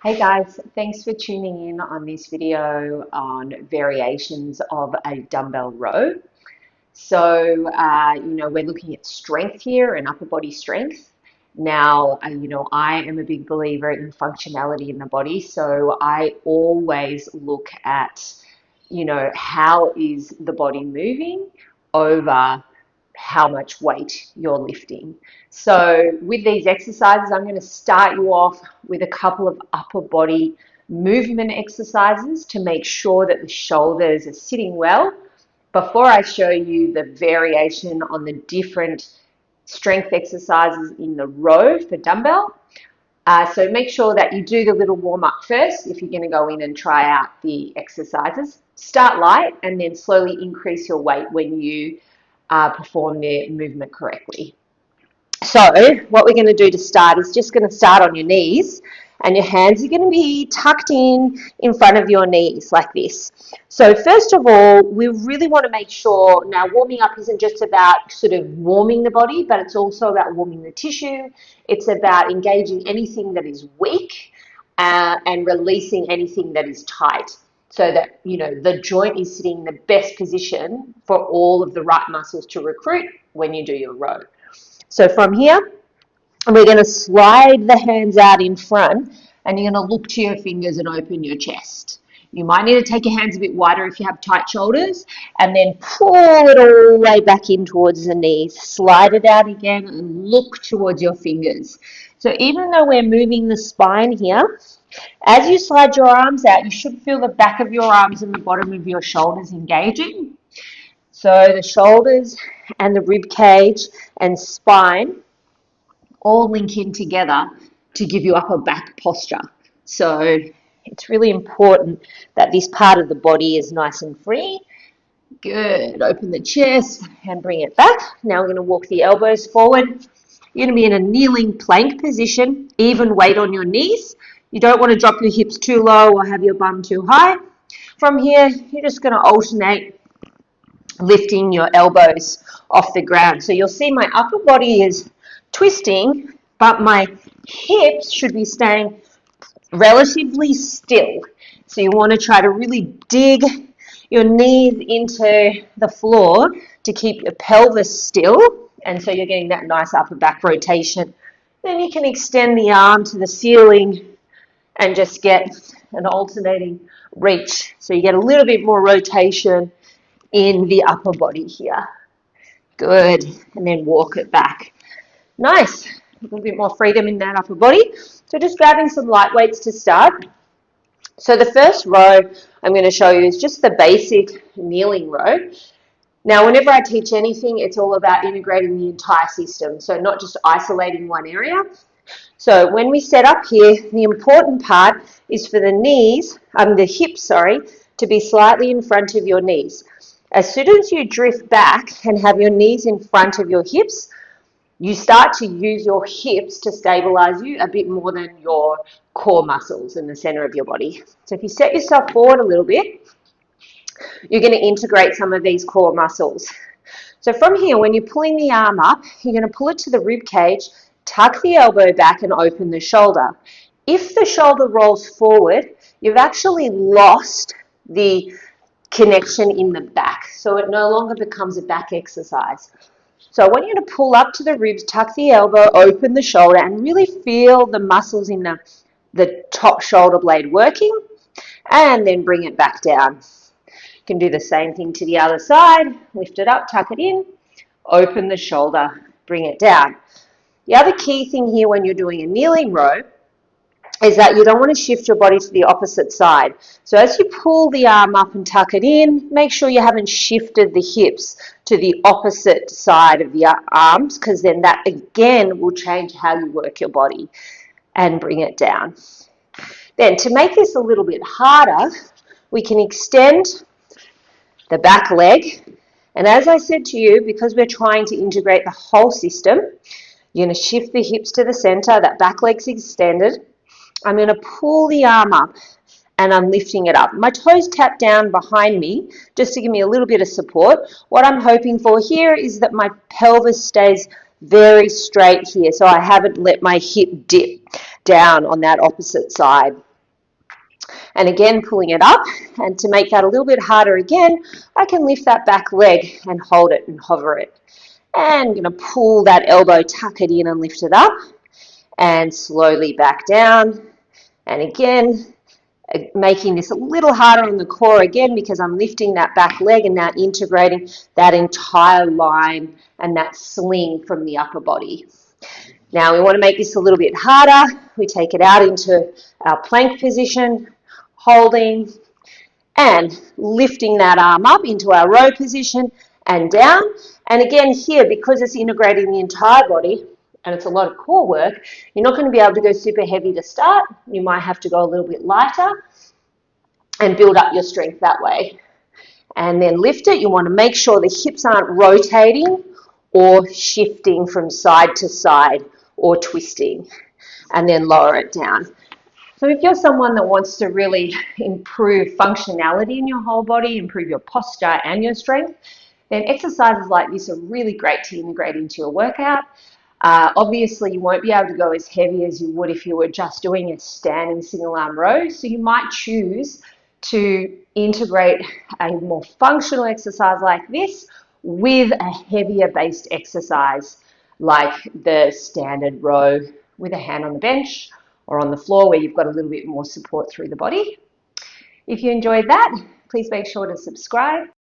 Hey guys, thanks for tuning in on this video on variations of a dumbbell row. We're looking at strength here and upper body strength. Now, I am a big believer in functionality in the body, so I always look at, how is the body moving over how much weight you're lifting. So with these exercises, I'm going to start you off with a couple of upper body movement exercises to make sure that the shoulders are sitting well before I show you the variation on the different strength exercises in the row for dumbbell. So make sure that you do the little warm up first if you're going to go in and try out the exercises. Start light and then slowly increase your weight when you perform the movement correctly. So what we're going to do to start is just going to start on your knees, and your hands are going to be tucked in front of your knees like this. So first of all, we really want to make sure, now warming up isn't just about sort of warming the body, but it's also about warming the tissue. It's about engaging anything that is weak and releasing anything that is tight, so that the joint is sitting in the best position for all of the right muscles to recruit when you do your row. So from here, we're going to slide the hands out in front, and you're going to look to your fingers and open your chest. You might need to take your hands a bit wider if you have tight shoulders, and then pull it all the way back in towards the knees. Slide it out again and look towards your fingers. So even though we're moving the spine here, as you slide your arms out, you should feel the back of your arms and the bottom of your shoulders engaging. So the shoulders and the rib cage and spine all link in together to give you upper back posture. So it's really important that this part of the body is nice and free. Good. Open the chest and bring it back. Now we're going to walk the elbows forward. You're going to be in a kneeling plank position, even weight on your knees. You don't want to drop your hips too low or have your bum too high. From here, you're just going to alternate lifting your elbows off the ground. So you'll see my upper body is twisting, but my hips should be staying relatively still. So you want to try to really dig your knees into the floor to keep your pelvis still, and so you're getting that nice upper back rotation. Then you can extend the arm to the ceiling and just get an alternating reach. So you get a little bit more rotation in the upper body here. Good. And then walk it back. Nice. A little bit more freedom in that upper body. So just grabbing some light weights to start. So the first row I'm going to show you is just the basic kneeling row. Now, whenever I teach anything, it's all about integrating the entire system. So not just isolating one area. So when we set up here, the important part is for the hips, to be slightly in front of your knees. As soon as you drift back and have your knees in front of your hips, you start to use your hips to stabilize you a bit more than your core muscles in the center of your body. So if you set yourself forward a little bit, you're going to integrate some of these core muscles. So from here, when you're pulling the arm up, you're going to pull it to the rib cage, tuck the elbow back and open the shoulder. If the shoulder rolls forward, you've actually lost the connection in the back, so it no longer becomes a back exercise. So I want you to pull up to the ribs, tuck the elbow, open the shoulder, and really feel the muscles in the top shoulder blade working, and then bring it back down. You can do the same thing to the other side. Lift it up, tuck it in, open the shoulder, bring it down. The other key thing here when you're doing a kneeling row is that you don't want to shift your body to the opposite side. So as you pull the arm up and tuck it in, make sure you haven't shifted the hips to the opposite side of the arms, because then that again will change how you work your body, and bring it down. Then to make this a little bit harder, we can extend the back leg. And as I said to you, because we're trying to integrate the whole system, you're going to shift the hips to the center, that back leg's extended. I'm going to pull the arm up and I'm lifting it up. My toes tap down behind me just to give me a little bit of support. What I'm hoping for here is that my pelvis stays very straight here, so I haven't let my hip dip down on that opposite side. And again, pulling it up. And to make that a little bit harder again, I can lift that back leg and hold it and hover it. And I'm going to pull that elbow, tuck it in and lift it up. And slowly back down. And again, making this a little harder on the core again because I'm lifting that back leg and now integrating that entire line and that sling from the upper body. Now we want to make this a little bit harder. We take it out into our plank position, holding and lifting that arm up into our row position and down. And again here, because it's integrating the entire body and it's a lot of core work, you're not going to be able to go super heavy to start. You might have to go a little bit lighter and build up your strength that way. And then lift it. You want to make sure the hips aren't rotating or shifting from side to side or twisting. And then lower it down. So if you're someone that wants to really improve functionality in your whole body, improve your posture and your strength, then exercises like this are really great to integrate into your workout. Obviously, you won't be able to go as heavy as you would if you were just doing a standing single arm row. So you might choose to integrate a more functional exercise like this with a heavier based exercise like the standard row with a hand on the bench or on the floor where you've got a little bit more support through the body. If you enjoyed that, please make sure to subscribe.